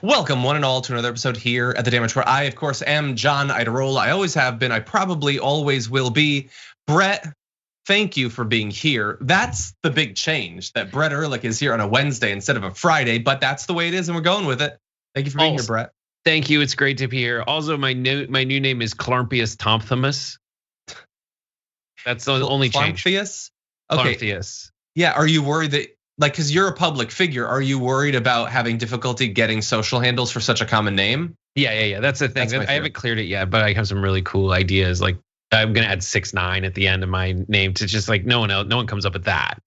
Welcome one and all to another episode here at The Damage, where I, of course, am John Idarola. I always have been, I probably always will be. Brett, thank you for being here. That's the big change, that Brett Erlich is here on a Wednesday instead of a Friday, but that's the way it is and we're going with it. Thank you for being here, Brett. Thank you, it's great to be here. Also, my new name is Clampius Tompthamus. That's the only change. Clampius? Okay. Clampius. Yeah, are you worried that, like, because you're a public figure, are you worried about having difficulty getting social handles for such a common name? Yeah. That's the thing. I haven't cleared it yet, but I have some really cool ideas. Like, I'm gonna add 6'9" at the end of my name to just like no one comes up with that.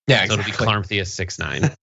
Yeah, so exactly. It'll be Clampius 6'9".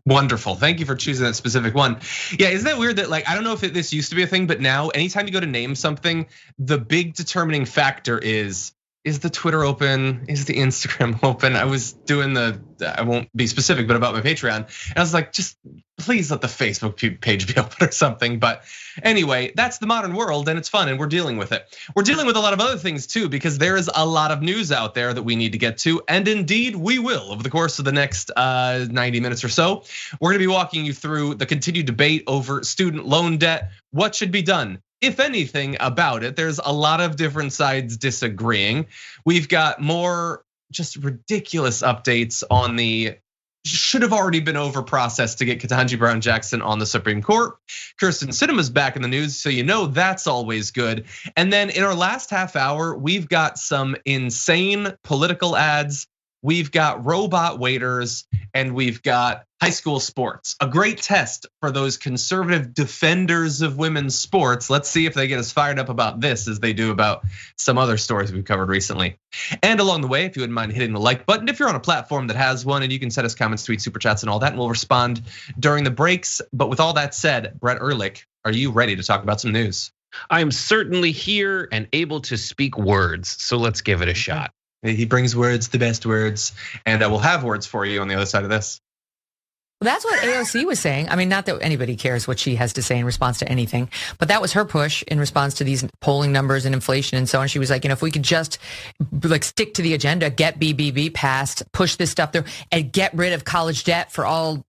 Wonderful. Thank you for choosing that specific one. Yeah, isn't that weird that, like, I don't know if this used to be a thing, but now anytime you go to name something, the big determining factor is the Twitter open? Is the Instagram open? I was doing I won't be specific, but about my Patreon. And I was like, just please let the Facebook page be open or something. But anyway, that's the modern world and it's fun and we're dealing with it. We're dealing with a lot of other things too, because there is a lot of news out there that we need to get to. And indeed we will over the course of the next 90 minutes or so. We're gonna be walking you through the continued debate over student loan debt. What should be done, if anything, about it? There's a lot of different sides disagreeing. We've got more just ridiculous updates on the should have already been over process to get Ketanji Brown Jackson on the Supreme Court. Kyrsten Sinema's back in the news, so you know that's always good. And then in our last half hour, we've got some insane political ads. We've got robot waiters and we've got high school sports. A great test for those conservative defenders of women's sports. Let's see if they get as fired up about this as they do about some other stories we've covered recently. And along the way, if you wouldn't mind hitting the like button, if you're on a platform that has one, and you can send us comments, tweets, super chats and all that, and we'll respond during the breaks. But with all that said, Brett Erlich, are you ready to talk about some news? I am certainly here and able to speak words, so let's give it a shot. He brings words, the best words, and we'll have words for you on the other side of this. Well, that's what AOC was saying. I mean, not that anybody cares what she has to say in response to anything, but that was her push in response to these polling numbers and inflation and so on. She was like, if we could just like stick to the agenda, get BBB passed, push this stuff through, and get rid of college debt for all,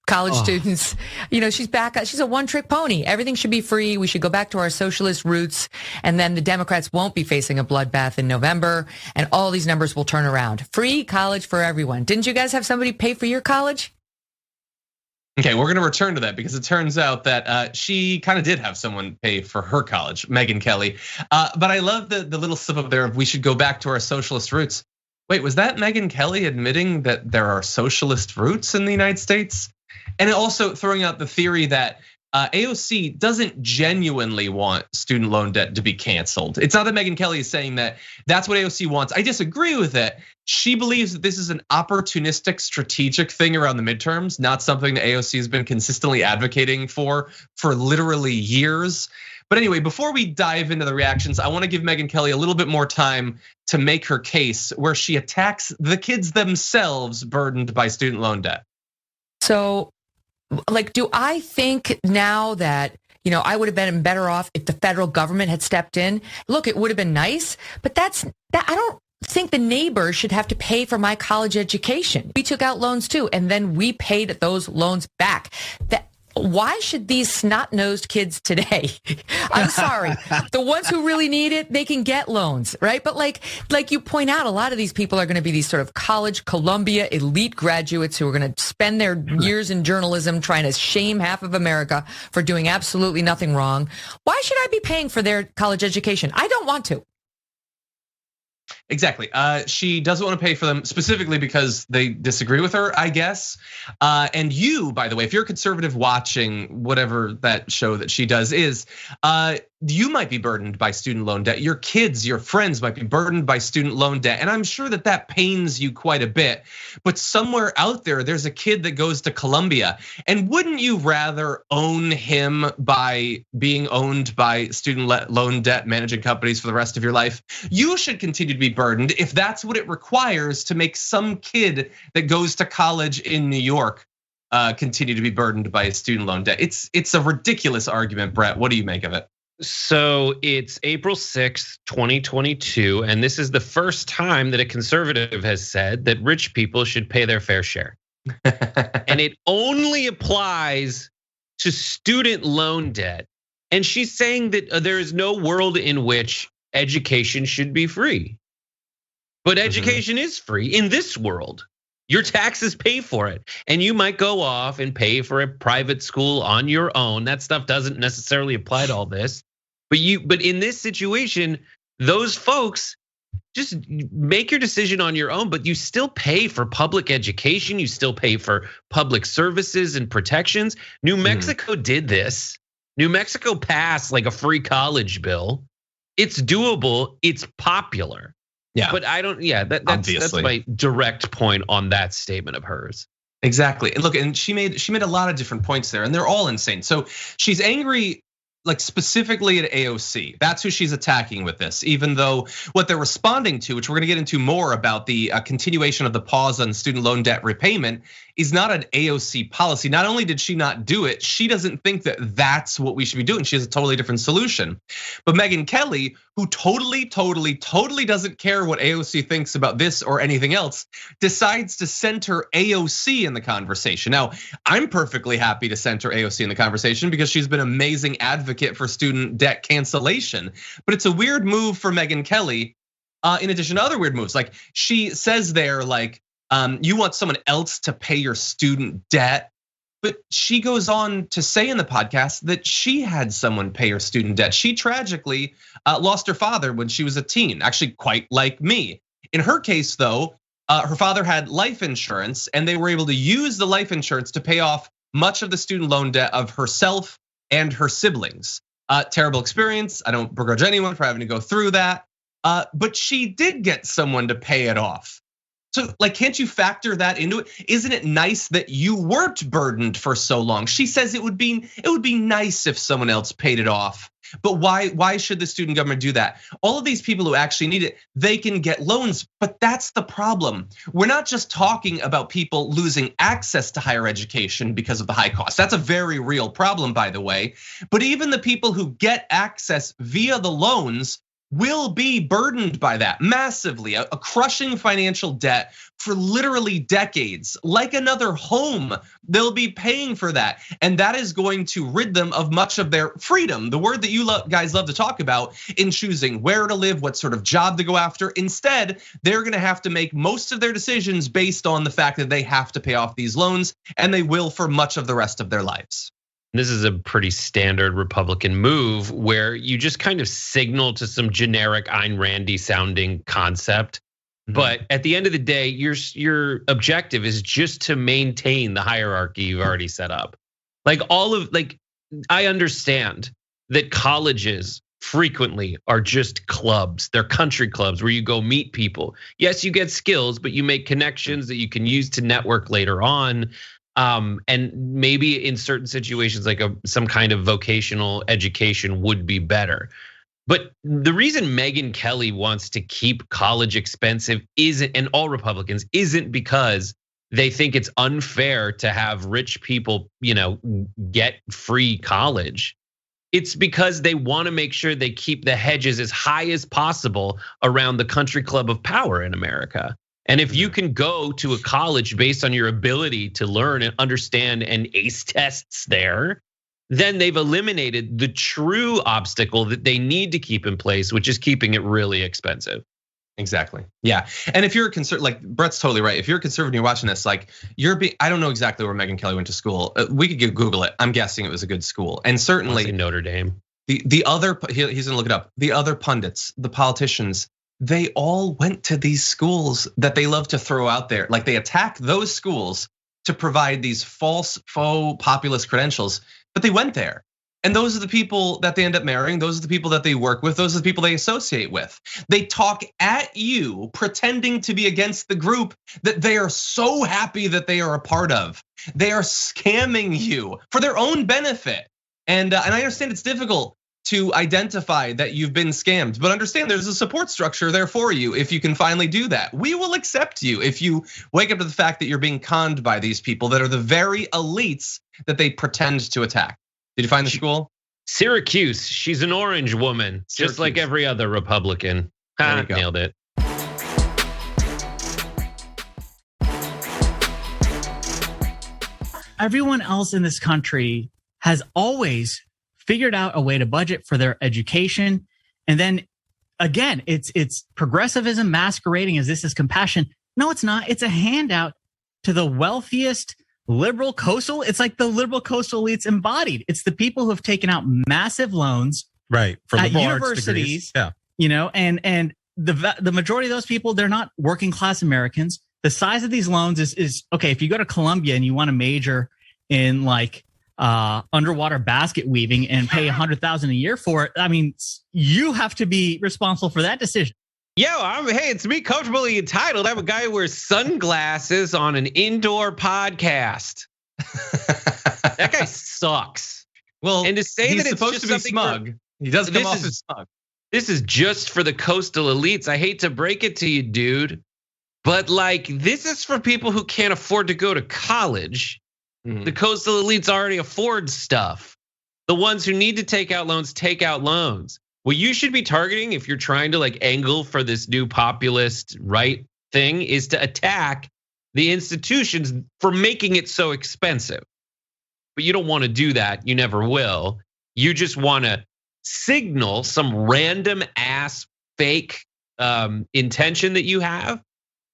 college students. She's back. She's a one-trick pony. Everything should be free. We should go back to our socialist roots. And then the Democrats won't be facing a bloodbath in November. And all these numbers will turn around. Free college for everyone. Didn't you guys have somebody pay for your college? Okay, we're gonna return to that because it turns out that she kind of did have someone pay for her college, Megyn Kelly. But I love the little slip up there of we should go back to our socialist roots. Wait, was that Megyn Kelly admitting that there are socialist roots in the United States? And also throwing out the theory that AOC doesn't genuinely want student loan debt to be canceled. It's not that Megyn Kelly is saying that that's what AOC wants. I disagree with it. She believes that this is an opportunistic strategic thing around the midterms, not something that AOC has been consistently advocating for literally years. But anyway, before we dive into the reactions, I want to give Megyn Kelly a little bit more time to make her case where she attacks the kids themselves burdened by student loan debt. So, do I think now that, I would have been better off if the federal government had stepped in? Look, it would have been nice, but I don't think the neighbors should have to pay for my college education. We took out loans too, and then we paid those loans back. Why should these snot-nosed kids today? I'm sorry. The ones who really need it, they can get loans, right? But like you point out, a lot of these people are going to be these sort of college, Columbia elite graduates who are going to spend their years in journalism trying to shame half of America for doing absolutely nothing wrong. Why should I be paying for their college education? I don't want to. Exactly. She doesn't want to pay for them specifically because they disagree with her, I guess. And you, by the way, if you're a conservative watching whatever that show that she does is, you might be burdened by student loan debt. Your kids, your friends might be burdened by student loan debt. And I'm sure that pains you quite a bit. But somewhere out there, there's a kid that goes to Columbia. And wouldn't you rather own him by being owned by student loan debt managing companies for the rest of your life? You should continue to be burdened if that's what it requires to make some kid that goes to college in New York continue to be burdened by student loan debt. It's a ridiculous argument, Brett. What do you make of it? So it's April 6th, 2022, and this is the first time that a conservative has said that rich people should pay their fair share. And it only applies to student loan debt. And she's saying that there is no world in which education should be free. But education is free in this world. Your taxes pay for it. And you might go off and pay for a private school on your own. That stuff doesn't necessarily apply to all this. But in this situation, those folks, just make your decision on your own, but you still pay for public education. You still pay for public services and protections. New Mexico did this. New Mexico passed like a free college bill. It's doable. It's popular. Yeah, but I don't. Yeah, that's my direct point on that statement of hers. Exactly. And look, and she made a lot of different points there, and they're all insane. So she's angry, like specifically at AOC. That's who she's attacking with this, even though what they're responding to, which we're gonna get into more about the continuation of the pause on student loan debt repayment, is not an AOC policy. Not only did she not do it, she doesn't think that that's what we should be doing. She has a totally different solution. But Megyn Kelly, who totally doesn't care what AOC thinks about this or anything else, decides to center AOC in the conversation. Now, I'm perfectly happy to center AOC in the conversation because she's been an amazing advocate for student debt cancellation. But it's a weird move for Megyn Kelly, in addition to other weird moves. Like she says there, like, you want someone else to pay your student debt. But she goes on to say in the podcast that she had someone pay her student debt. She tragically lost her father when she was a teen, actually quite like me. In her case though, her father had life insurance and they were able to use the life insurance to pay off much of the student loan debt of herself and her siblings. Terrible experience. I don't begrudge anyone for having to go through that. But she did get someone to pay it off. So like, can't you factor that into it? Isn't it nice that you weren't burdened for so long? She says it would be nice if someone else paid it off. But why should the student government do that? All of these people who actually need it, they can get loans, but that's the problem. We're not just talking about people losing access to higher education because of the high cost. That's a very real problem, by the way. But even the people who get access via the loans will be burdened by that massively, a crushing financial debt for literally decades, like another home. They'll be paying for that. And that is going to rid them of much of their freedom, the word that you guys love to talk about, in choosing where to live, what sort of job to go after. Instead, they're gonna have to make most of their decisions based on the fact that they have to pay off these loans, and they will for much of the rest of their lives. This is a pretty standard Republican move where you just kind of signal to some generic Ayn Randy sounding concept. But at the end of the day, your objective is just to maintain the hierarchy you've already set up. I understand that colleges frequently are just clubs. They're country clubs where you go meet people. Yes, you get skills, but you make connections that you can use to network later on. And maybe in certain situations, like some kind of vocational education would be better. But the reason Megyn Kelly wants to keep college expensive and all Republicans isn't because they think it's unfair to have rich people, get free college. It's because they want to make sure they keep the hedges as high as possible around the country club of power in America. And if you can go to a college based on your ability to learn and understand and ace tests there, then they've eliminated the true obstacle that they need to keep in place, which is keeping it really expensive. Exactly. Yeah. And if you're a conservative, like Brett's totally right. If you're a conservative and you're watching this, like I don't know exactly where Megyn Kelly went to school. We could Google it. I'm guessing it was a good school. And certainly Notre Dame. The other, he's gonna look it up. The other pundits, the politicians, they all went to these schools that they love to throw out there. Like they attack those schools to provide these false, faux populist credentials, but they went there. And those are the people that they end up marrying. Those are the people that they work with. Those are the people they associate with. They talk at you, pretending to be against the group that they are so happy that they are a part of. They are scamming you for their own benefit. And I understand it's difficult to identify that you've been scammed, but understand there's a support structure there for you if you can finally do that. We will accept you if you wake up to the fact that you're being conned by these people that are the very elites that they pretend to attack. Did you find the school? Syracuse. She's an orange woman, just like every other Republican. Nailed it. Everyone else in this country has always figured out a way to budget for their education. And then again, it's progressivism masquerading as this is compassion. No, it's not. It's a handout to the wealthiest liberal coastal. It's like the liberal coastal elites embodied. It's the people who have taken out massive loans, right, for at liberal arts universities. degrees. Yeah, you know, and the majority of those people, they're not working class Americans. The size of these loans is okay. If you go to Columbia and you want to major in like underwater basket weaving and pay $100,000 a year for it, I mean, you have to be responsible for that decision. Yo, hey, it's me, comfortably entitled. I'm a guy who wears sunglasses on an indoor podcast. That guy sucks. Well, and to say he's that it's supposed to be smug, he does come off as smug. This is just for the coastal elites. I hate to break it to you, dude, but like this is for people who can't afford to go to college. The coastal elites already afford stuff. The ones who need to take out loans take out loans. What you should be targeting if you're trying to like angle for this new populist right thing is to attack the institutions for making it so expensive. But you don't want to do that. You never will. You just want to signal some random ass fake intention that you have.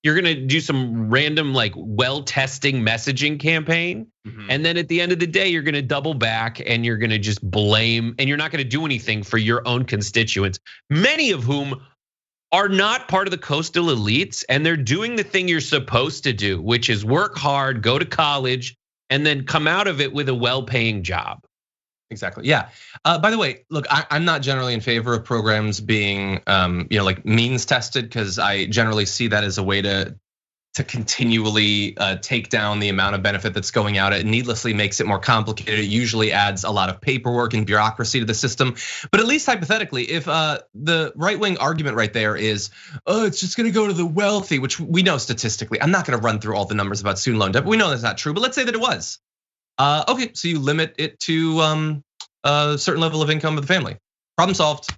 You're going to do some random like well-testing messaging campaign. And then at the end of the day, you're going to double back and you're going to just blame, and you're not going to do anything for your own constituents, many of whom are not part of the coastal elites, and they're doing the thing you're supposed to do, which is work hard, go to college, and then come out of it with a well-paying job. Exactly. Yeah. By the way, look, I'm not generally in favor of programs being, like means tested, because I generally see that as a way to continually take down the amount of benefit that's going out. It needlessly makes it more complicated. It usually adds a lot of paperwork and bureaucracy to the system. But at least hypothetically, if the right-wing argument right there is, oh, it's just going to go to the wealthy, which we know statistically. I'm not going to run through all the numbers about student loan debt, but we know that's not true. But let's say that it was. Okay, so you limit it to a certain level of income of the family. Problem solved.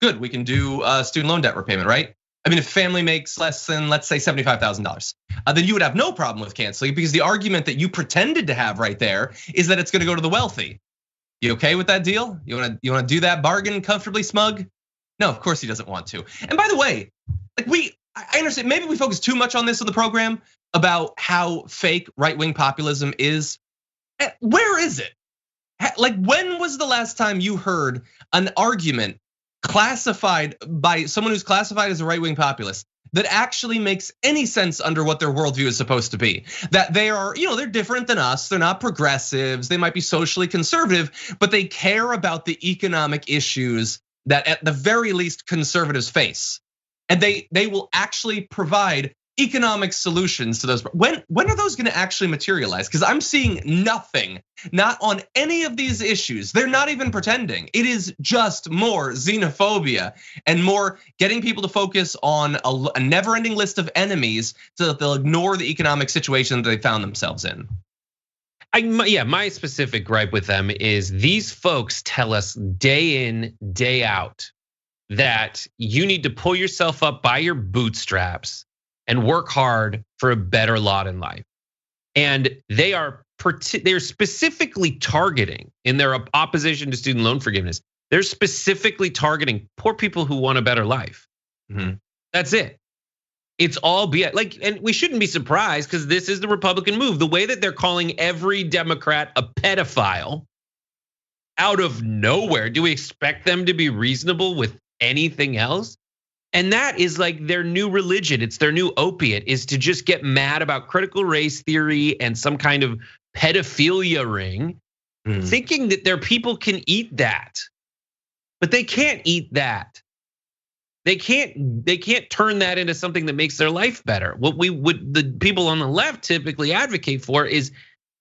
Good, we can do student loan debt repayment, right? I mean, if a family makes less than, let's say, $75,000, then you would have no problem with canceling, because the argument that you pretended to have right there is that it's going to go to the wealthy. You okay with that deal? You want to do that bargain comfortably, smug? No, of course he doesn't want to. And by the way, like I understand maybe we focus too much on this in the program about how fake right-wing populism is. Where is it? Like, when was the last time you heard an argument classified by someone who's classified as a right-wing populist that actually makes any sense under what their worldview is supposed to be? That they are, they're different than us. They're not progressives. They might be socially conservative, but they care about the economic issues that at the very least conservatives face. And they will actually provide economic solutions to those. When are those going to actually materialize? Because I'm seeing nothing, not on any of these issues. They're not even pretending. It is just more xenophobia and more getting people to focus on a never-ending list of enemies so that they'll ignore the economic situation that they found themselves in. My specific gripe with them is these folks tell us day in, day out that you need to pull yourself up by your bootstraps and work hard for a better lot in life. And they're specifically targeting, in their opposition to student loan forgiveness, they're specifically targeting poor people who want a better life. That's it. It's all BS. And we shouldn't be surprised, because this is the Republican move. The way that they're calling every Democrat a pedophile out of nowhere. Do we expect them to be reasonable with anything else? And that is like their new religion. It's their new opiate, is to just get mad about critical race theory and some kind of pedophilia ring, thinking that their people can eat that. But they can't eat that. They can't turn that into something that makes their life better. What the people on the left typically advocate for is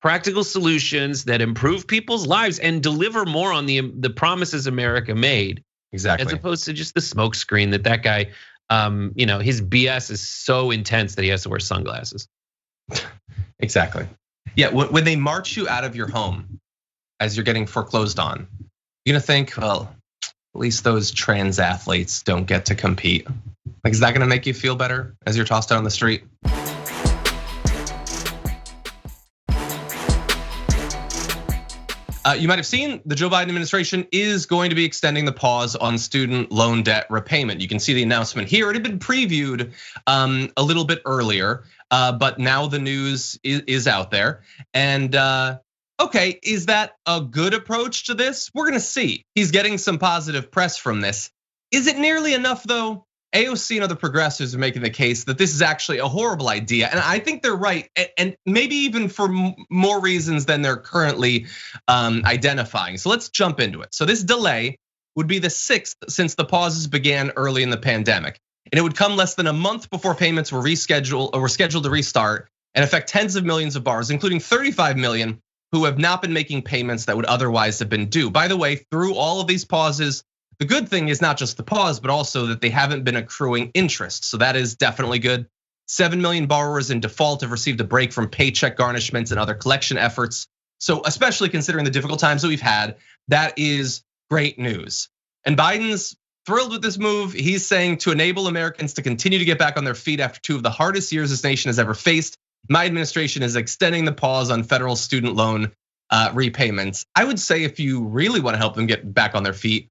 practical solutions that improve people's lives and deliver more on the promises America made. Exactly. As opposed to just the smoke screen that guy, his BS is so intense that he has to wear sunglasses. Exactly. Yeah, when they march you out of your home as you're getting foreclosed on, you're gonna think, well, at least those trans athletes don't get to compete. Like, is that gonna make you feel better as you're tossed out on the street? You might have seen the Joe Biden administration is going to be extending the pause on student loan debt repayment. You can see the announcement here. It had been previewed a little bit earlier, but now the news is out there. And okay, is that a good approach to this? We're gonna see. He's getting some positive press from this. Is it nearly enough though? AOC and other progressives are making the case that this is actually a horrible idea. And I think they're right. And maybe even for more reasons than they're currently identifying. So let's jump into it. So this delay would be the 6th since the pauses began early in the pandemic. And it would come less than a month before payments were scheduled to restart and affect tens of millions of borrowers, including 35 million who have not been making payments that would otherwise have been due. By the way, through all of these pauses, the good thing is not just the pause, but also that they haven't been accruing interest. So that is definitely good. 7 million borrowers in default have received a break from paycheck garnishments and other collection efforts. So especially considering the difficult times that we've had, that is great news. And Biden's thrilled with this move. He's saying to enable Americans to continue to get back on their feet after 2 of the hardest years this nation has ever faced, my administration is extending the pause on federal student loan repayments. I would say if you really want to help them get back on their feet,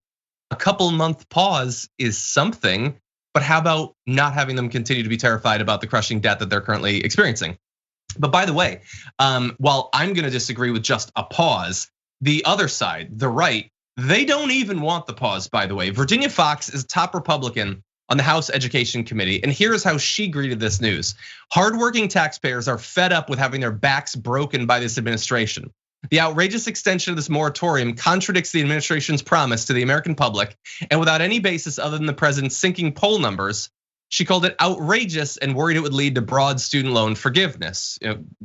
a couple month pause is something, but how about not having them continue to be terrified about the crushing debt that they're currently experiencing? But by the way, while I'm gonna disagree with just a pause, the other side, the right, they don't even want the pause, by the way. Virginia Fox is a top Republican on the House Education Committee, and here's how she greeted this news. Hardworking taxpayers are fed up with having their backs broken by this administration. The outrageous extension of this moratorium contradicts the administration's promise to the American public, and without any basis other than the president's sinking poll numbers, she called it outrageous and worried it would lead to broad student loan forgiveness.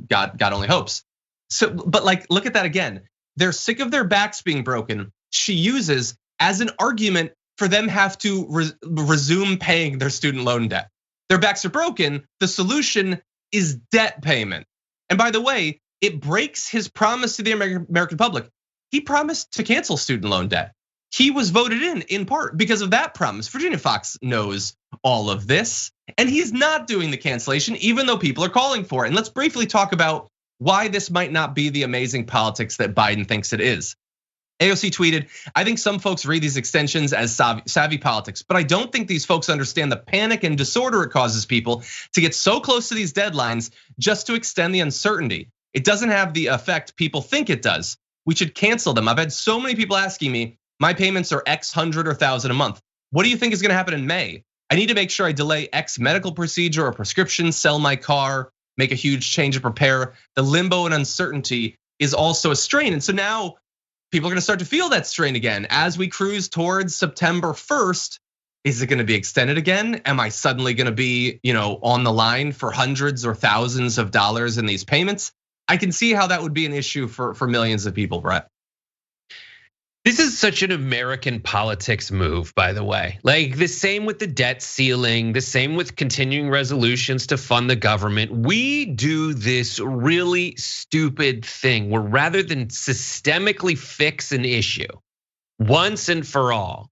God only hopes. So, but like, look at that again. They're sick of their backs being broken. She uses as an argument for them have to resume paying their student loan debt. Their backs are broken. The solution is debt payment. And by the way, it breaks his promise to the American public. He promised to cancel student loan debt. He was voted in part because of that promise. Virginia Fox knows all of this, and he's not doing the cancellation, even though people are calling for it. And let's briefly talk about why this might not be the amazing politics that Biden thinks it is. AOC tweeted, I think some folks read these extensions as savvy politics, but I don't think these folks understand the panic and disorder it causes people to get so close to these deadlines just to extend the uncertainty. It doesn't have the effect people think it does. We should cancel them. I've had so many people asking me, my payments are X hundred or thousand a month. What do you think is gonna happen in May? I need to make sure I delay X medical procedure or prescription, sell my car, make a huge change and prepare. The limbo and uncertainty is also a strain. And so now people are gonna start to feel that strain again. As we cruise towards September 1st, is it gonna be extended again? Am I suddenly gonna be on the line for hundreds or thousands of dollars in these payments? I can see how that would be an issue for millions of people, Brett. This is such an American politics move, by the way. Like the same with the debt ceiling, the same with continuing resolutions to fund the government. We do this really stupid thing where rather than systemically fix an issue once and for all,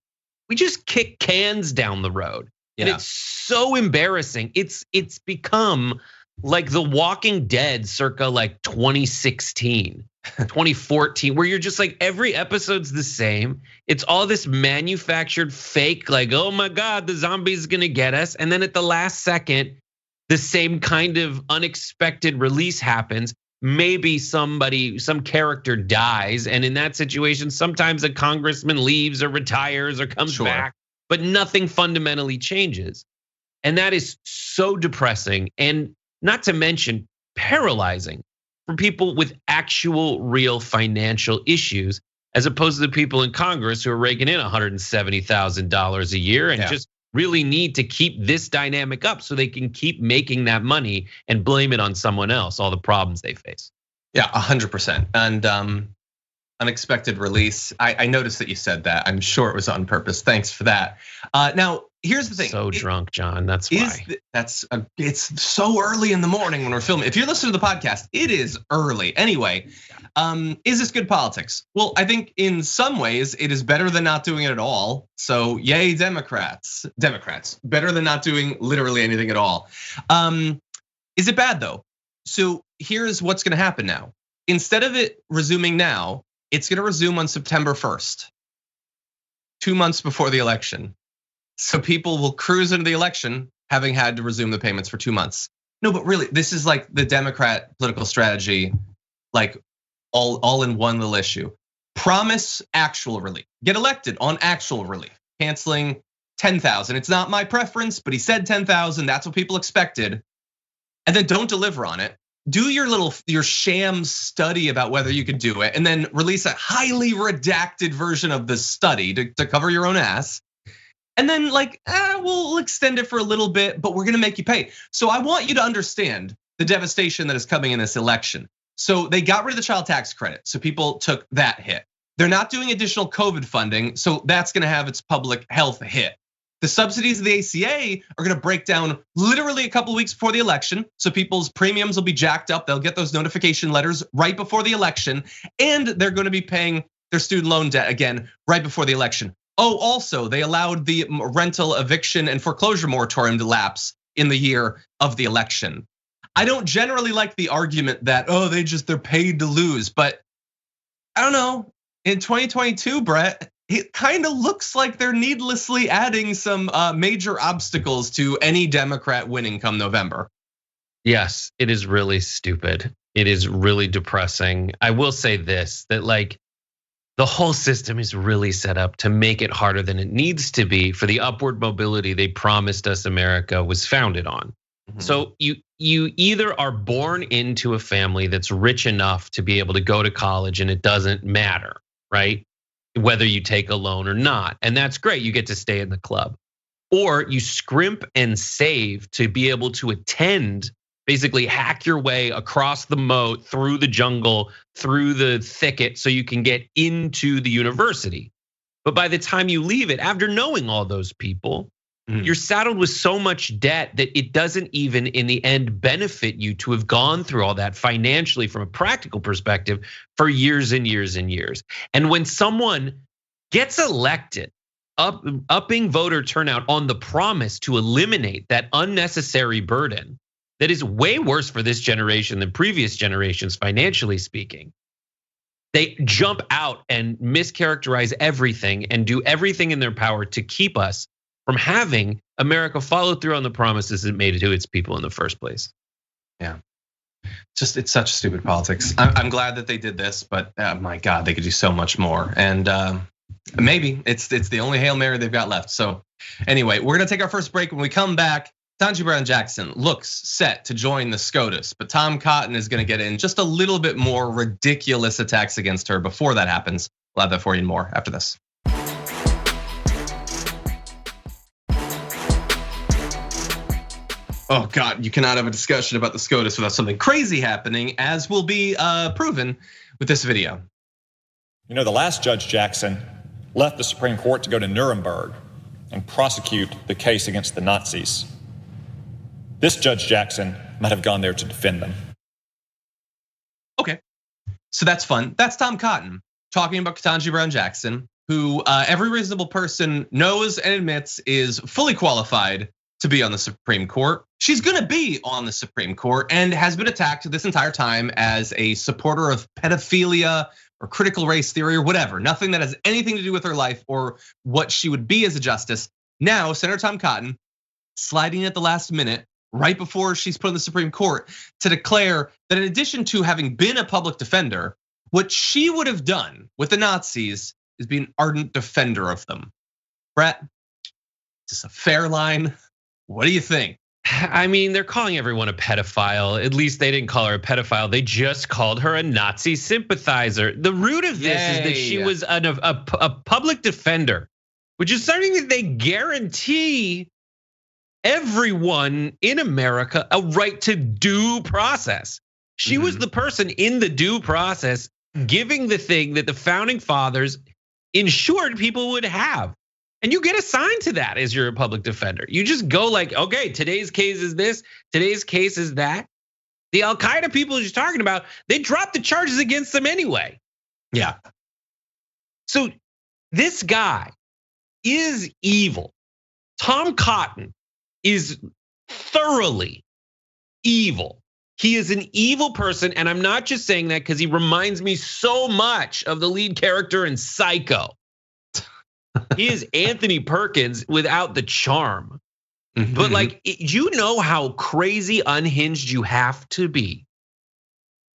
we just kick cans down the road. Yeah. And it's so embarrassing. It's become like The Walking Dead circa like 2016, 2014, where you're just like every episode's the same. It's all this manufactured fake, like, oh my God, the zombie's gonna get us. And then at the last second, the same kind of unexpected release happens. Maybe some character dies. And in that situation, sometimes a congressman leaves or retires or comes back, but nothing fundamentally changes. And that is so depressing. And not to mention paralyzing for people with actual real financial issues, as opposed to the people in Congress who are raking in $170,000 a year and just really need to keep this dynamic up so they can keep making that money and blame it on someone else, all the problems they face. Yeah, 100%. And unexpected release. I noticed that you said that. I'm sure it was on purpose. Thanks for that. Now, here's the thing. So drunk, John. That's why. It's so early in the morning when we're filming. If you're listening to the podcast, it is early. Anyway, is this good politics? Well, I think in some ways it is better than not doing it at all. So yay, Democrats. Better than not doing literally anything at all. Is it bad though? So here's what's gonna happen now. Instead of it resuming now, It's going to resume on September 1st, 2 months before the election. So people will cruise into the election having had to resume the payments for 2 months. No, but really, this is like the Democrat political strategy, like all in one little issue. Promise actual relief. Get elected on actual relief. Canceling 10,000. It's not my preference, but he said 10,000. That's what people expected. And then don't deliver on it. Do your sham study about whether you could do it, and then release a highly redacted version of the study to cover your own ass. And then we'll extend it for a little bit, but we're gonna make you pay. So I want you to understand the devastation that is coming in this election. So they got rid of the child tax credit, so people took that hit. They're not doing additional COVID funding, so that's gonna have its public health hit. The subsidies of the ACA are gonna break down literally a couple of weeks before the election, so people's premiums will be jacked up. They'll get those notification letters right before the election, and they're gonna be paying their student loan debt again right before the election. Oh, also, they allowed the rental eviction and foreclosure moratorium to lapse in the year of the election. I don't generally like the argument that, they're paid to lose, but I don't know. In 2022, Brett, it kind of looks like they're needlessly adding some major obstacles to any Democrat winning come November. Yes, it is really stupid. It is really depressing. I will say this, that the whole system is really set up to make it harder than it needs to be for the upward mobility they promised us America was founded on. So you either are born into a family that's rich enough to be able to go to college and it doesn't matter, right? Whether you take a loan or not, and that's great, you get to stay in the club. Or you scrimp and save to be able to attend, basically hack your way across the moat, through the jungle, through the thicket, so you can get into the university. But by the time you leave it, after knowing all those people, you're saddled with so much debt that it doesn't even in the end benefit you to have gone through all that financially from a practical perspective for years and years and years. And when someone gets elected, upping voter turnout on the promise to eliminate that unnecessary burden that is way worse for this generation than previous generations financially speaking, they jump out and mischaracterize everything and do everything in their power to keep us from having America follow through on the promises it made to its people in the first place. Yeah, it's such stupid politics. I'm glad that they did this, but my God, they could do so much more. And maybe it's the only Hail Mary they've got left. So anyway, we're gonna take our first break. When we come back, Ketanji Brown Jackson looks set to join the SCOTUS, but Tom Cotton is gonna get in just a little bit more ridiculous attacks against her before that happens. We'll have that for you and more after this. Oh God, you cannot have a discussion about the SCOTUS without something crazy happening, as will be proven with this video. You know, the last Judge Jackson left the Supreme Court to go to Nuremberg and prosecute the case against the Nazis. This Judge Jackson might have gone there to defend them. Okay, so that's fun. That's Tom Cotton talking about Ketanji Brown Jackson, who every reasonable person knows and admits is fully qualified to be on the Supreme Court. She's gonna be on the Supreme Court and has been attacked this entire time as a supporter of pedophilia or critical race theory or whatever. Nothing that has anything to do with her life or what she would be as a justice. Now, Senator Tom Cotton sliding at the last minute, right before she's put on the Supreme Court, to declare that in addition to having been a public defender, what she would have done with the Nazis is be an ardent defender of them. Brett, is this a fair line? What do you think? I mean, they're calling everyone a pedophile. At least they didn't call her a pedophile. They just called her a Nazi sympathizer. The root of this is that she was a public defender, which is something that they guarantee everyone in America a right to due process. She was the person in the due process giving the thing that the founding fathers ensured people would have. And you get assigned to that as you're a public defender. You just go like, okay, today's case is this, today's case is that. The Al-Qaeda people you're talking about, they dropped the charges against them anyway. Yeah. So this guy is evil. Tom Cotton is thoroughly evil. He is an evil person, and I'm not just saying that because he reminds me so much of the lead character in Psycho. He is Anthony Perkins without the charm. But like, you know how crazy unhinged you have to be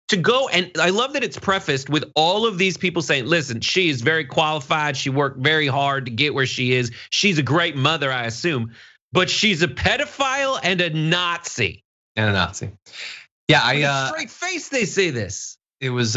to go. And I love that it's prefaced with all of these people saying, listen, she is very qualified. She worked very hard to get where she is. She's a great mother, I assume, but she's a pedophile and a Nazi. Yeah, with a straight face they say this. It was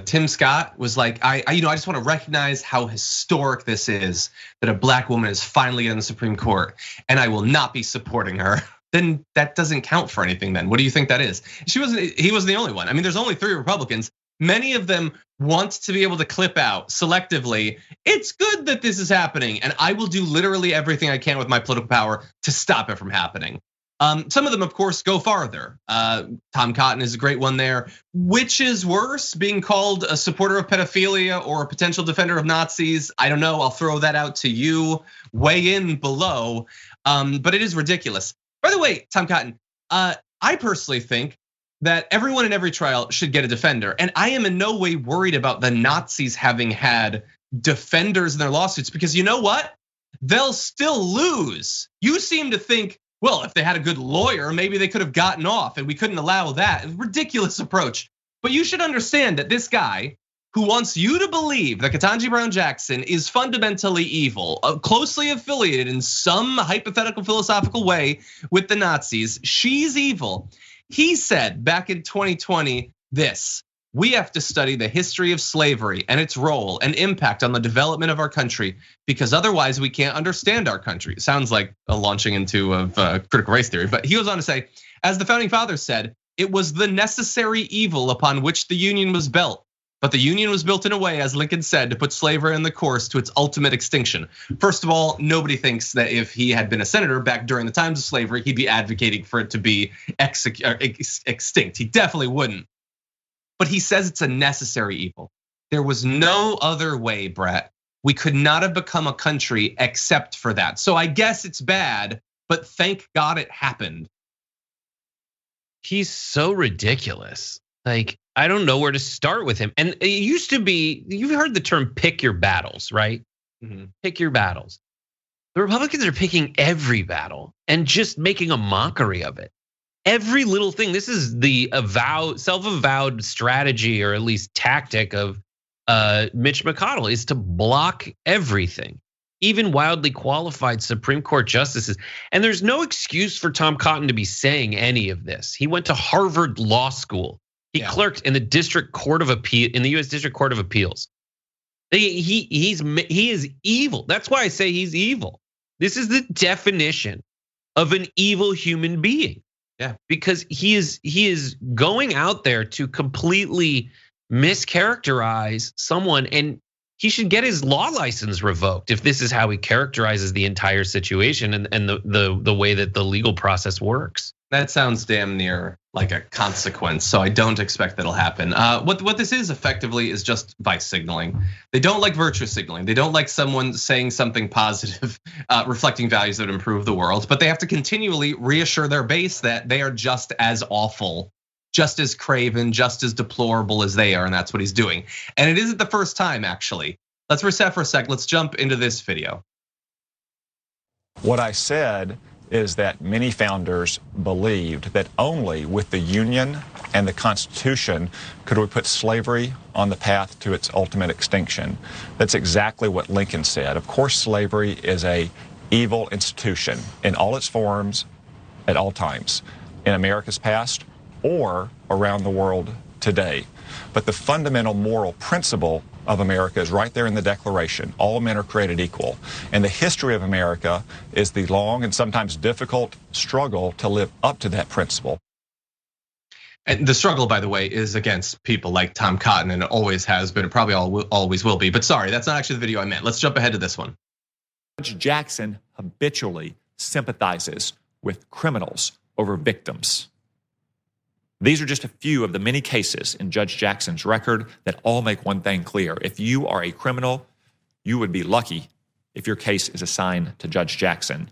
Tim Scott was like, I just want to recognize how historic this is that a black woman is finally in the Supreme Court, and I will not be supporting her. Then that doesn't count for anything. Then what do you think that is? He wasn't the only one. I mean, there's only 3 Republicans. Many of them want to be able to clip out selectively. It's good that this is happening, and I will do literally everything I can with my political power to stop it from happening. Some of them, of course, go farther. Tom Cotton is a great one there. Which is worse, being called a supporter of pedophilia or a potential defender of Nazis? I don't know. I'll throw that out to you. Weigh in below. But it is ridiculous. By the way, Tom Cotton, I personally think that everyone in every trial should get a defender. And I am in no way worried about the Nazis having had defenders in their lawsuits, because you know what? They'll still lose. You seem to think, well, if they had a good lawyer, maybe they could have gotten off, and we couldn't allow that. Ridiculous approach. But you should understand that this guy who wants you to believe that Ketanji Brown Jackson is fundamentally evil, closely affiliated in some hypothetical philosophical way with the Nazis, she's evil. He said back in 2020 this: we have to study the history of slavery and its role and impact on the development of our country, because otherwise we can't understand our country. It sounds like a launching into of critical race theory, but he goes on to say, as the founding fathers said, it was the necessary evil upon which the Union was built. But the Union was built in a way, as Lincoln said, to put slavery on the course to its ultimate extinction. First of all, nobody thinks that if he had been a senator back during the times of slavery, he'd be advocating for it to be extinct. He definitely wouldn't. But he says it's a necessary evil. There was no other way, Brett. We could not have become a country except for that. So I guess it's bad, but thank God it happened. He's so ridiculous. Like, I don't know where to start with him. And it used to be, you've heard the term pick your battles, right? Pick your battles. The Republicans are picking every battle and just making a mockery of it. Every little thing. This is the self-avowed strategy, or at least tactic, of Mitch McConnell, is to block everything, even wildly qualified Supreme Court justices. And there's no excuse for Tom Cotton to be saying any of this. He went to Harvard Law School. He clerked in the District Court of Appeal, in the U.S. District Court of Appeals. He is evil. That's why I say he's evil. This is the definition of an evil human being. Yeah, because he is going out there to completely mischaracterize someone, and he should get his law license revoked if this is how he characterizes the entire situation and the way that the legal process works. That sounds damn near like a consequence, so I don't expect that'll happen. What this is effectively is just vice signaling. They don't like virtue signaling. They don't like someone saying something positive, reflecting values that improve the world, but they have to continually reassure their base that they are just as awful, just as craven, just as deplorable as they are, and that's what he's doing. And it isn't the first time, actually. Let's reset for a sec. Let's jump into this video. What I said is that many founders believed that only with the Union and the Constitution could we put slavery on the path to its ultimate extinction. That's exactly what Lincoln said. Of course, slavery is an evil institution in all its forms at all times, in America's past or around the world today. But the fundamental moral principle of America is right there in the Declaration. All men are created equal. And the history of America is the long and sometimes difficult struggle to live up to that principle. And the struggle, by the way, is against people like Tom Cotton, and it always has been, it probably always will be. But sorry, that's not actually the video I meant. Let's jump ahead to this one. Judge Jackson habitually sympathizes with criminals over victims. These are just a few of the many cases in Judge Jackson's record that all make one thing clear. If you are a criminal, you would be lucky if your case is assigned to Judge Jackson.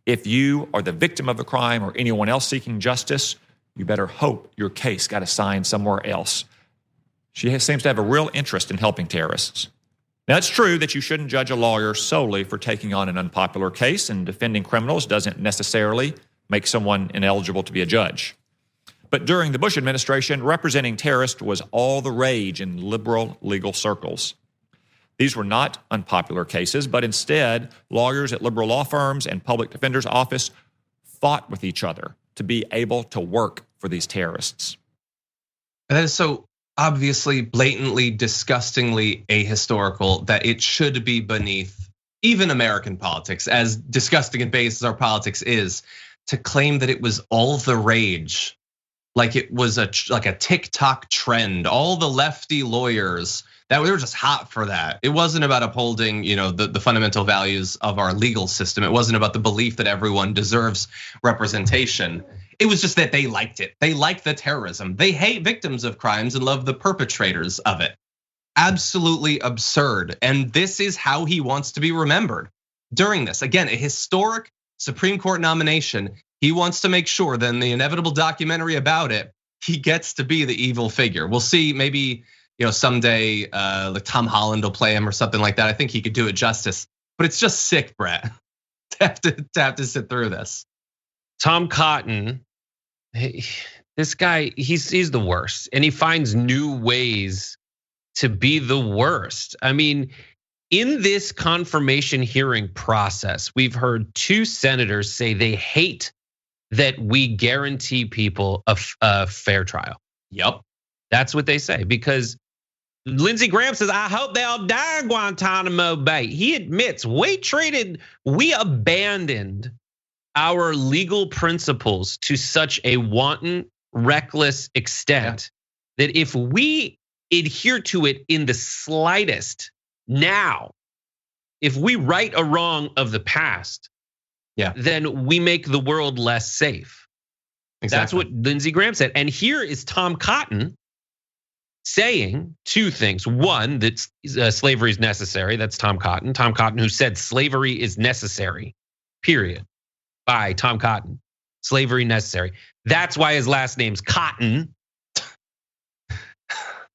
If you are the victim of a crime or anyone else seeking justice, you better hope your case got assigned somewhere else. She seems to have a real interest in helping terrorists. Now, it's true that you shouldn't judge a lawyer solely for taking on an unpopular case, and defending criminals doesn't necessarily make someone ineligible to be a judge. But during the Bush administration, representing terrorists was all the rage in liberal legal circles. These were not unpopular cases, but instead, lawyers at liberal law firms and public defender's office fought with each other to be able to work for these terrorists. And that is so obviously, blatantly, disgustingly ahistorical that it should be beneath even American politics, as disgusting and base as our politics is, to claim that it was all the rage, like it was like a TikTok trend. All the lefty lawyers that we were just hot for that. It wasn't about upholding, the fundamental values of our legal system. It wasn't about the belief that everyone deserves representation. It was just that they liked it. They like the terrorism. They hate victims of crimes and love the perpetrators of it. Absolutely absurd. And this is how he wants to be remembered during this. Again, a historic Supreme Court nomination. He wants to make sure that in the inevitable documentary about it, he gets to be the evil figure. We'll see, maybe someday like Tom Holland will play him or something like that. I think he could do it justice. But it's just sick, Brett, to have to sit through this. Tom Cotton, this guy, he's the worst, and he finds new ways to be the worst. I mean, in this confirmation hearing process, we've heard 2 senators say they hate that we guarantee people a fair trial. Yep, that's what they say, because Lindsey Graham says, I hope they all die in Guantanamo Bay. He admits we abandoned our legal principles to such a wanton, reckless extent that if we adhere to it in the slightest now, if we right a wrong of the past, then we make the world less safe. Exactly. That's what Lindsey Graham said. And here is Tom Cotton saying 2 things. One, that slavery is necessary. That's Tom Cotton. Tom Cotton, who said slavery is necessary, period. By Tom Cotton. Slavery necessary. That's why his last name's Cotton.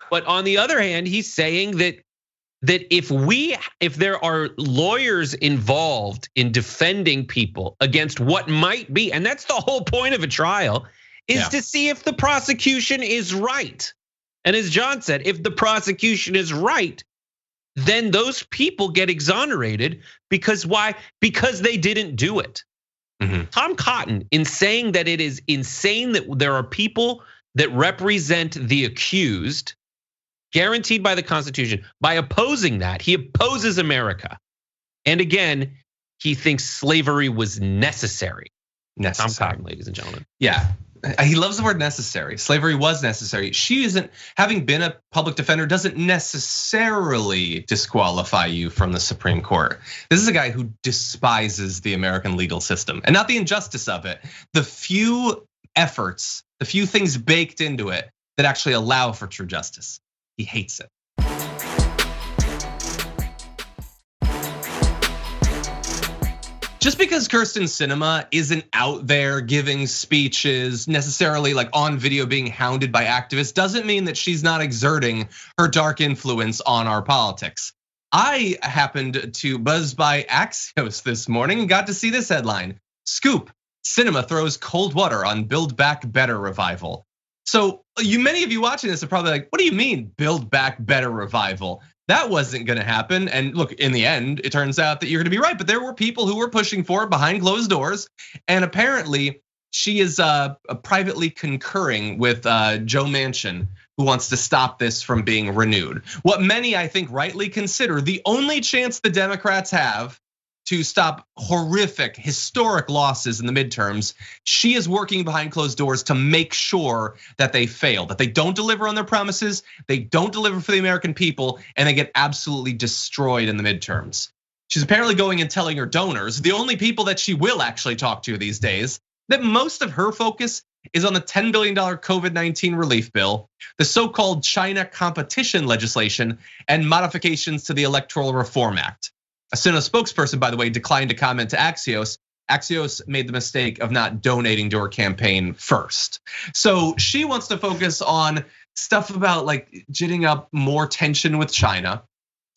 But on the other hand, he's saying that if there are lawyers involved in defending people against what might be, and that's the whole point of a trial, is to see if the prosecution is right. And as John said, if the prosecution is right, then those people get exonerated because why? Because they didn't do it. Mm-hmm. Tom Cotton, in saying that it is insane that there are people that represent the accused, guaranteed by the Constitution, by opposing that, he opposes America. And again, he thinks slavery was necessary. Tom Cotton, ladies and gentlemen. Yeah. He loves the word necessary. Slavery was necessary. She isn't, having been a public defender doesn't necessarily disqualify you from the Supreme Court. This is a guy who despises the American legal system, and not the injustice of it. The few efforts, the few things baked into it that actually allow for true justice. He hates it. Just because Kyrsten Sinema isn't out there giving speeches, necessarily like on video being hounded by activists, doesn't mean that she's not exerting her dark influence on our politics. I happened to buzz by Axios this morning and got to see this headline. Scoop, Sinema throws cold water on Build Back Better revival. So many of you watching this are probably like, what do you mean Build Back Better revival? That wasn't gonna happen. And look, in the end, it turns out that you're gonna be right. But there were people who were pushing for it behind closed doors. And apparently she is privately concurring with Joe Manchin, who wants to stop this from being renewed. What many, I think, rightly consider the only chance the Democrats have to stop horrific, historic losses in the midterms. She is working behind closed doors to make sure that they fail, that they don't deliver on their promises, they don't deliver for the American people, and they get absolutely destroyed in the midterms. She's apparently going and telling her donors, the only people that she will actually talk to these days, that most of her focus is on the $10 billion COVID-19 relief bill, the so-called China competition legislation, and modifications to the Electoral Reform Act. A Sinema spokesperson, by the way, declined to comment to Axios Axios made the mistake of not donating to her campaign first. So she wants to focus on stuff about like ginning up more tension with China.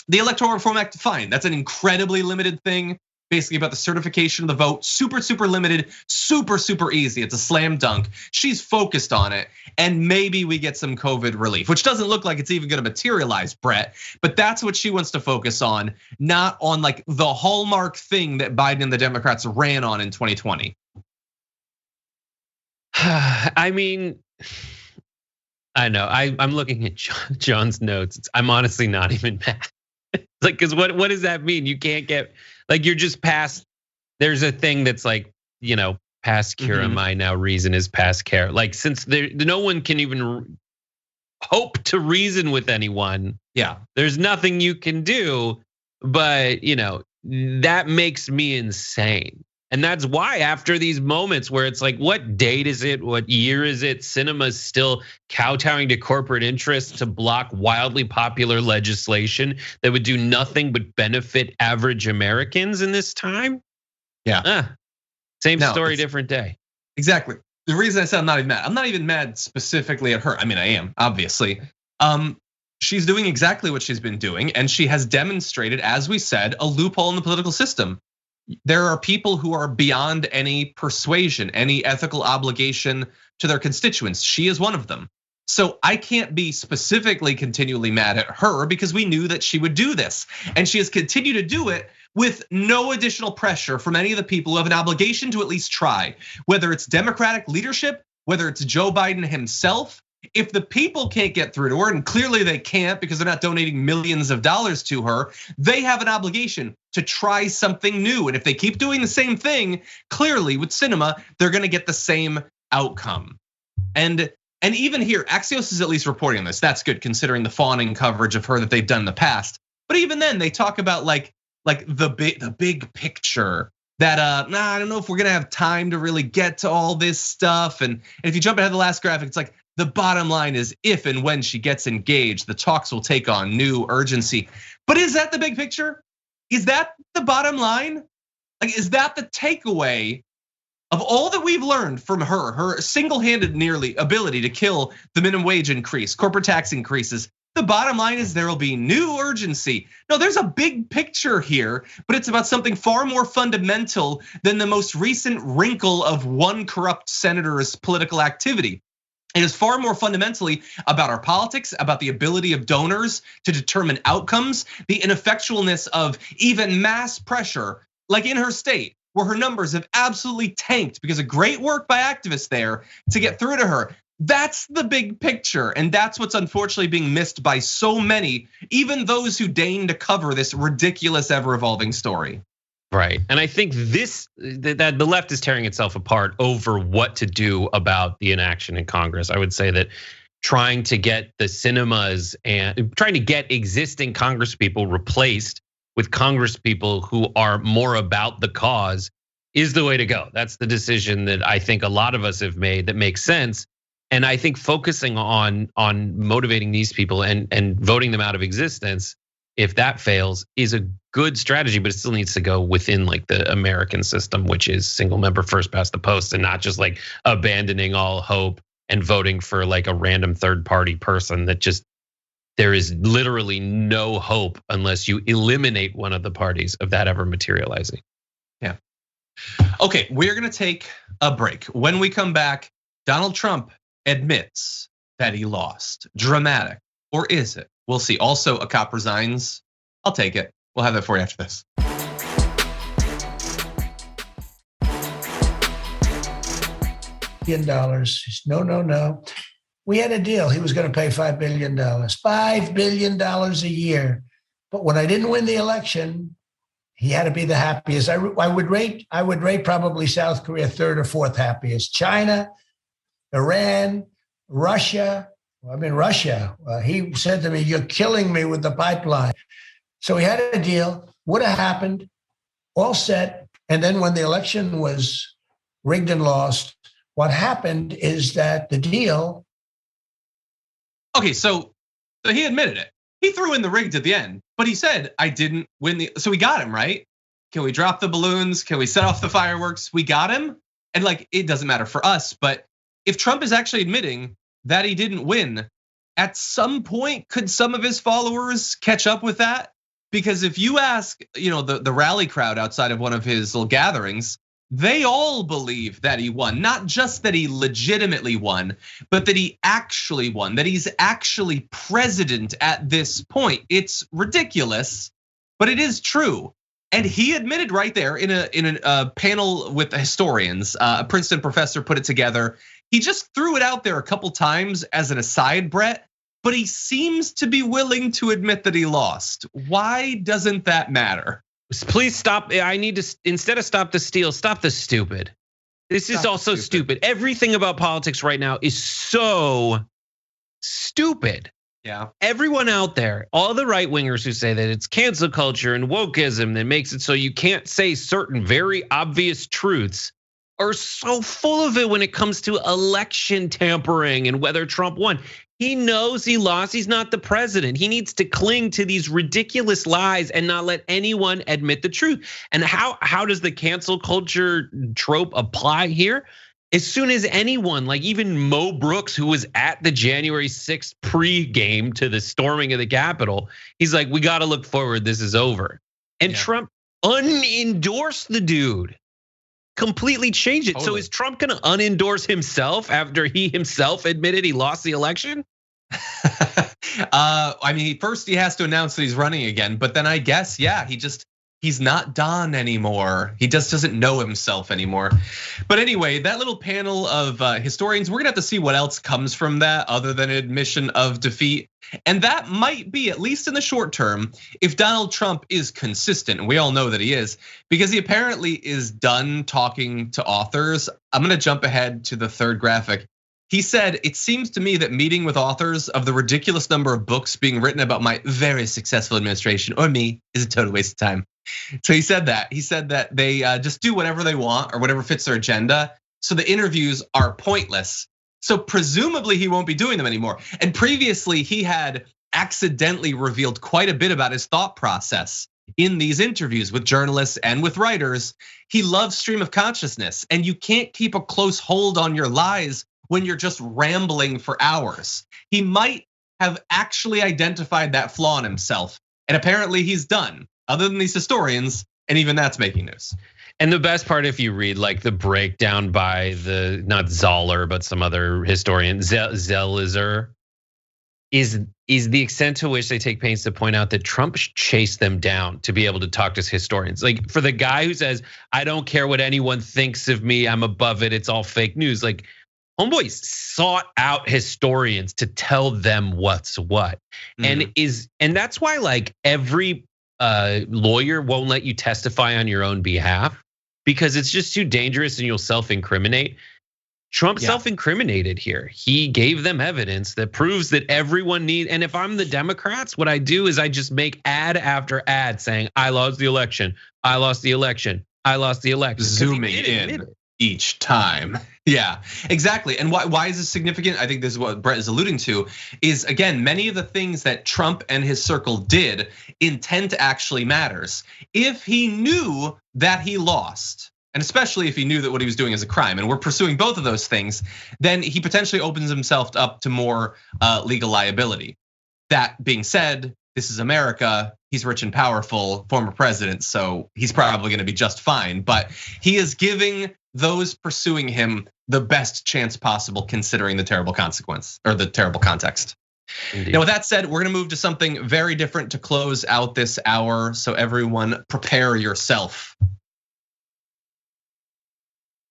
The Electoral Reform Act, fine, that's an incredibly limited thing, basically about the certification of the vote, super, super limited, super, super easy. It's a slam dunk. She's focused on it, and maybe we get some COVID relief, which doesn't look like it's even gonna materialize, Brett, but that's what she wants to focus on, not on like the hallmark thing that Biden and the Democrats ran on in 2020. I mean, I know, I'm looking at John's notes. I'm honestly not even mad. Like, cause what does that mean? You can't get, like, you're just past, there's a thing that's like, past cure am I now reason is past care. Like, since no one can even hope to reason with anyone. Yeah. There's nothing you can do, but that makes me insane. And that's why after these moments where it's like, what date is it? What year is it? Sinema's still kowtowing to corporate interests to block wildly popular legislation that would do nothing but benefit average Americans in this time. Yeah. Same story, different day. Exactly. The reason I said I'm not even mad specifically at her. I mean, I am, obviously. She's doing exactly what she's been doing, and she has demonstrated, as we said, a loophole in the political system. There are people who are beyond any persuasion, any ethical obligation to their constituents. She is one of them. So I can't be specifically continually mad at her because we knew that she would do this. And she has continued to do it with no additional pressure from any of the people who have an obligation to at least try, whether it's Democratic leadership, whether it's Joe Biden himself. If the people can't get through to her, and clearly they can't because they're not donating millions of dollars to her, they have an obligation to try something new. And if they keep doing the same thing, clearly with Sinema, they're gonna get the same outcome. And even here, Axios is at least reporting on this. That's good considering the fawning coverage of her that they've done in the past. But even then, they talk about like the big picture. That I don't know if we're gonna have time to really get to all this stuff. And if you jump ahead to the last graphic, it's like the bottom line is if and when she gets engaged, the talks will take on new urgency. But is that the big picture? Is that the bottom line? Like, is that the takeaway of all that we've learned from her single-handed nearly ability to kill the minimum wage increase, corporate tax increases? The bottom line is there will be new urgency. No, there's a big picture here, but it's about something far more fundamental than the most recent wrinkle of one corrupt senator's political activity. It is far more fundamentally about our politics, about the ability of donors to determine outcomes, the ineffectualness of even mass pressure, like in her state, where her numbers have absolutely tanked because of great work by activists there to get through to her. That's the big picture, and that's what's unfortunately being missed by so many, even those who deign to cover this ridiculous, ever-evolving story. Right, and I think that the left is tearing itself apart over what to do about the inaction in Congress. I would say that trying to get the Sinemas and trying to get existing Congress people replaced with Congress people who are more about the cause is the way to go. That's the decision that I think a lot of us have made that makes sense. And I think focusing on motivating these people and voting them out of existence, if that fails, is a good strategy, but it still needs to go within like the American system, which is single member first past the post, and not just like abandoning all hope and voting for like a random third party person that just, there is literally no hope unless you eliminate one of the parties of that ever materializing. Yeah. Okay, we're gonna take a break. When we come back, Donald Trump admits that he lost. Dramatic, or is it? We'll see. Also, a cop resigns. I'll take it. We'll have that for you after this. $1 billion. No. We had a deal. He was going to pay $5 billion. $5 billion a year. But when I didn't win the election, he had to be the happiest. I would rate probably South Korea third or fourth happiest. China, Iran, Russia. Russia. He said to me, "You're killing me with the pipeline." So he had a deal. Would have happened, all set. And then when the election was rigged and lost, what happened is that the deal. Okay, so he admitted it. He threw in the rigged at the end, but he said, "I didn't win the." So we got him right. Can we drop the balloons? Can we set off the fireworks? We got him. And like, it doesn't matter for us, but if Trump is actually admitting that he didn't win, at some point, could some of his followers catch up with that? Because if you ask, the rally crowd outside of one of his little gatherings, they all believe that he won. Not just that he legitimately won, but that he actually won, that he's actually president at this point. It's ridiculous, but it is true. And he admitted right there in a panel with the historians, a Princeton professor put it together. He just threw it out there a couple times as an aside, Brett, but he seems to be willing to admit that he lost. Why doesn't that matter? Please stop. I need to, instead of stop the steal, stop the stupid. This is also stupid. Everything about politics right now is so stupid. Yeah. Everyone out there, all the right wingers who say that it's cancel culture and wokeism that makes it so you can't say certain very obvious truths, are so full of it when it comes to election tampering and whether Trump won. He knows he lost. He's not the president. He needs to cling to these ridiculous lies and not let anyone admit the truth. And how does the cancel culture trope apply here? As soon as anyone, like even Mo Brooks, who was at the January 6th pre-game to the storming of the Capitol, he's like, we got to look forward. This is over. And Trump unendorsed the dude. Completely changed it. Totally. So is Trump gonna unendorse himself after he himself admitted he lost the election? I mean, first he has to announce that he's running again, but then I guess, he's not Don anymore. He just doesn't know himself anymore. But anyway, that little panel of historians, we're gonna have to see what else comes from that other than an admission of defeat. And that might be, at least in the short term, if Donald Trump is consistent, and we all know that he is, because he apparently is done talking to authors. I'm gonna jump ahead to the third graphic. He said, it seems to me that meeting with authors of the ridiculous number of books being written about my very successful administration or me is a total waste of time. So he said that they just do whatever they want or whatever fits their agenda. So the interviews are pointless. So presumably he won't be doing them anymore. And previously he had accidentally revealed quite a bit about his thought process in these interviews with journalists and with writers. He loves stream of consciousness, and you can't keep a close hold on your lies when you're just rambling for hours. He might have actually identified that flaw in himself, and apparently he's done, other than these historians, and even that's making news. And the best part, if you read like the breakdown by the, not Zoller, but some other historian, Zelizer, is the extent to which they take pains to point out that Trump chased them down to be able to talk to historians. Like for the guy who says, I don't care what anyone thinks of me, I'm above it, it's all fake news. Like homeboy sought out historians to tell them what's what. And that's why like every lawyer won't let you testify on your own behalf because it's just too dangerous and you'll self-incriminate. Trump self-incriminated here. He gave them evidence that proves that everyone needs, and if I'm the Democrats, what I do is I just make ad after ad saying, I lost the election, I lost the election, I lost the election. Zooming in each time. Yeah, exactly. And why is this significant? I think this is what Brett is alluding to, is again, many of the things that Trump and his circle did intent actually matters. If he knew that he lost, and especially if he knew that what he was doing is a crime, and we're pursuing both of those things, then he potentially opens himself up to more legal liability. That being said, this is America. He's rich and powerful, former president, so he's probably gonna be just fine. But he is giving those pursuing him the best chance possible considering the terrible consequence or the terrible context. Indeed. Now with that said, we're gonna move to something very different to close out this hour. So everyone prepare yourself.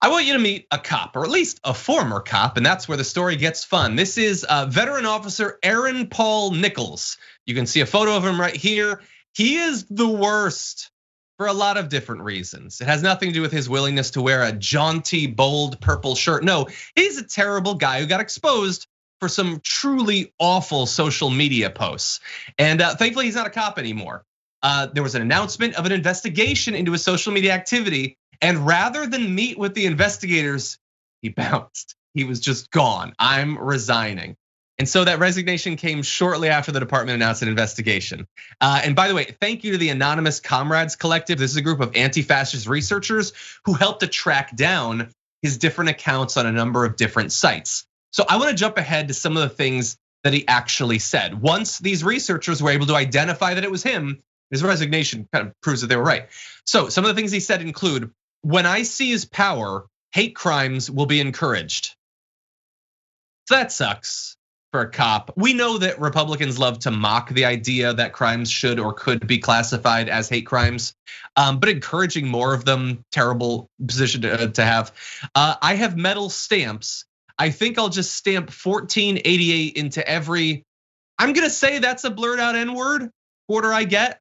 I want you to meet a cop, or at least a former cop, and that's where the story gets fun. This is veteran officer Aaron Paul Nichols. You can see a photo of him right here. He is the worst for a lot of different reasons. It has nothing to do with his willingness to wear a jaunty, bold purple shirt. No, he's a terrible guy who got exposed for some truly awful social media posts. And thankfully, he's not a cop anymore. There was an announcement of an investigation into his social media activity. And rather than meet with the investigators, he bounced. He was just gone. I'm resigning. And so that resignation came shortly after the department announced an investigation. And by the way, thank you to the Anonymous Comrades Collective. This is a group of anti-fascist researchers who helped to track down his different accounts on a number of different sites. So I want to jump ahead to some of the things that he actually said. Once these researchers were able to identify that it was him, his resignation kind of proves that they were right. So some of the things he said include, when I seize power, hate crimes will be encouraged. So that sucks for a cop. We know that Republicans love to mock the idea that crimes should or could be classified as hate crimes, but encouraging more of them, terrible position to have. I have metal stamps. I think I'll just stamp 1488 into every, I'm gonna say that's a blurred out N-word, quarter I get,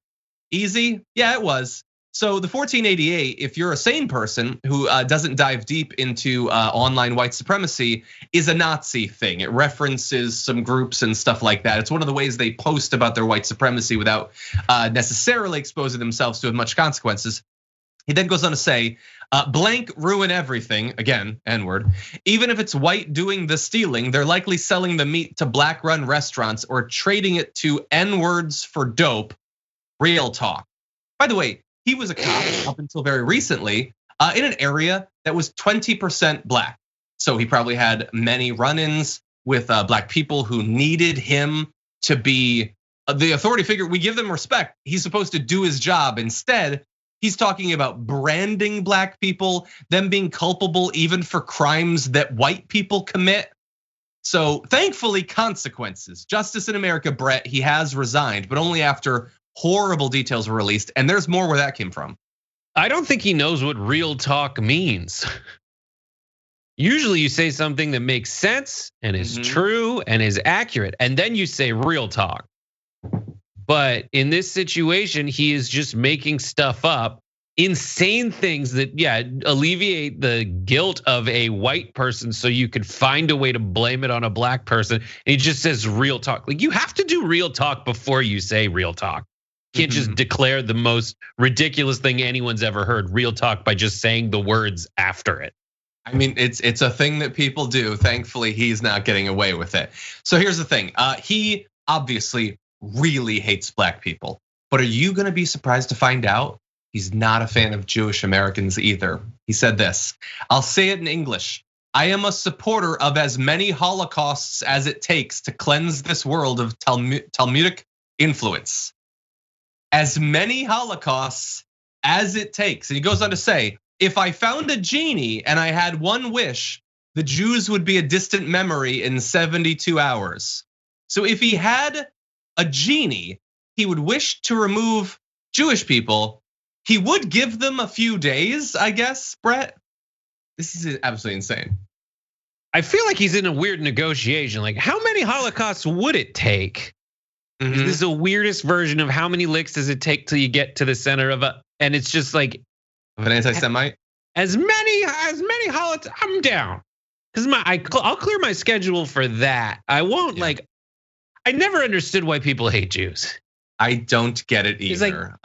easy, yeah, it was. So the 1488, if you're a sane person who doesn't dive deep into online white supremacy, is a Nazi thing. It references some groups and stuff like that. It's one of the ways they post about their white supremacy without necessarily exposing themselves to as much consequences. He then goes on to say, blank ruin everything, again, N-word. Even if it's white doing the stealing, they're likely selling the meat to black run restaurants or trading it to N-words for dope, real talk. By the way, he was a cop up until very recently in an area that was 20% black. So he probably had many run-ins with black people who needed him to be the authority figure. We give them respect. He's supposed to do his job. Instead, he's talking about branding black people, them being culpable even for crimes that white people commit. So thankfully, consequences. Justice in America, Brett, he has resigned, but only after horrible details were released, and there's more where that came from. I don't think he knows what real talk means. Usually you say something that makes sense and is true and is accurate, and then you say real talk. But in this situation, he is just making stuff up, insane things that, alleviate the guilt of a white person so you could find a way to blame it on a black person. And he just says real talk. Like, you have to do real talk before you say real talk. You can't just declare the most ridiculous thing anyone's ever heard, real talk, by just saying the words after it. I mean, it's a thing that people do. Thankfully, he's not getting away with it. So here's the thing. He obviously really hates black people, but are you gonna be surprised to find out he's not a fan of Jewish Americans either? He said this, I'll say it in English. I am a supporter of as many Holocausts as it takes to cleanse this world of Talmudic influence. As many Holocausts as it takes. And he goes on to say, if I found a genie and I had one wish, the Jews would be a distant memory in 72 hours. So if he had a genie, he would wish to remove Jewish people. He would give them a few days, I guess, Brett. This is absolutely insane. I feel like he's in a weird negotiation. Like, how many Holocausts would it take? This is the weirdest version of how many licks does it take till you get to the center of and it's just like of an anti-Semite. As many Holocausts, I'm down. Because I'll clear my schedule for that. I won't I never understood why people hate Jews. I don't get it either.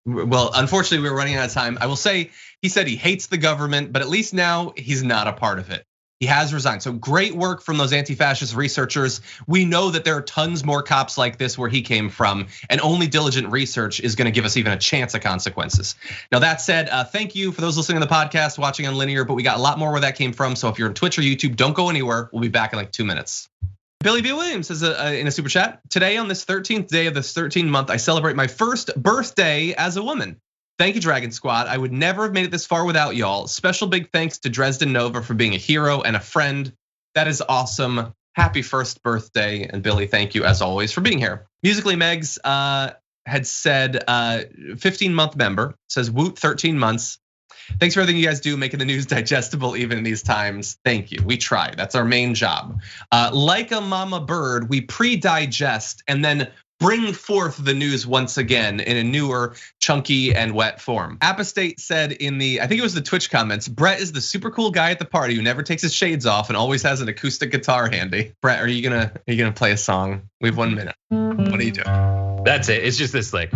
Well, unfortunately, we're running out of time. I will say, he said he hates the government, but at least now he's not a part of it. He has resigned. So great work from those anti-fascist researchers. We know that there are tons more cops like this where he came from, and only diligent research is gonna give us even a chance of consequences. Now that said, thank you for those listening to the podcast, watching on linear, but we got a lot more where that came from. So if you're on Twitch or YouTube, don't go anywhere. We'll be back in like 2 minutes. Billy B. Williams says in a super chat, today on this 13th day of this 13th month, I celebrate my first birthday as a woman. Thank you, Dragon Squad. I would never have made it this far without y'all. Special big thanks to Dresden Nova for being a hero and a friend. That is awesome. Happy first birthday. And Billy, thank you as always for being here. Musically Megs had said 15-month member, says woot 13 months. Thanks for everything you guys do, making the news digestible even in these times. Thank you, we try, that's our main job. Like a mama bird, we pre-digest and then bring forth the news once again in a newer, chunky, and wet form. Apostate said in the, I think it was the Twitch comments, Brett is the super cool guy at the party who never takes his shades off and always has an acoustic guitar handy. Brett, are you gonna play a song? We have 1 minute. What are you doing? That's it, it's just this like.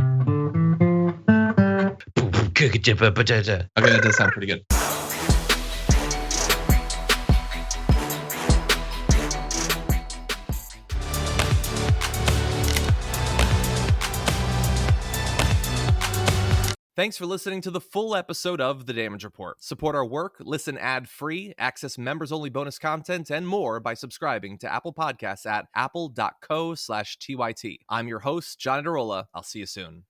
Okay, that does sound pretty good. Thanks for listening to the full episode of The Damage Report. Support our work, listen ad-free, access members-only bonus content, and more by subscribing to Apple Podcasts at apple.co/TYT. I'm your host, John Adarola. I'll see you soon.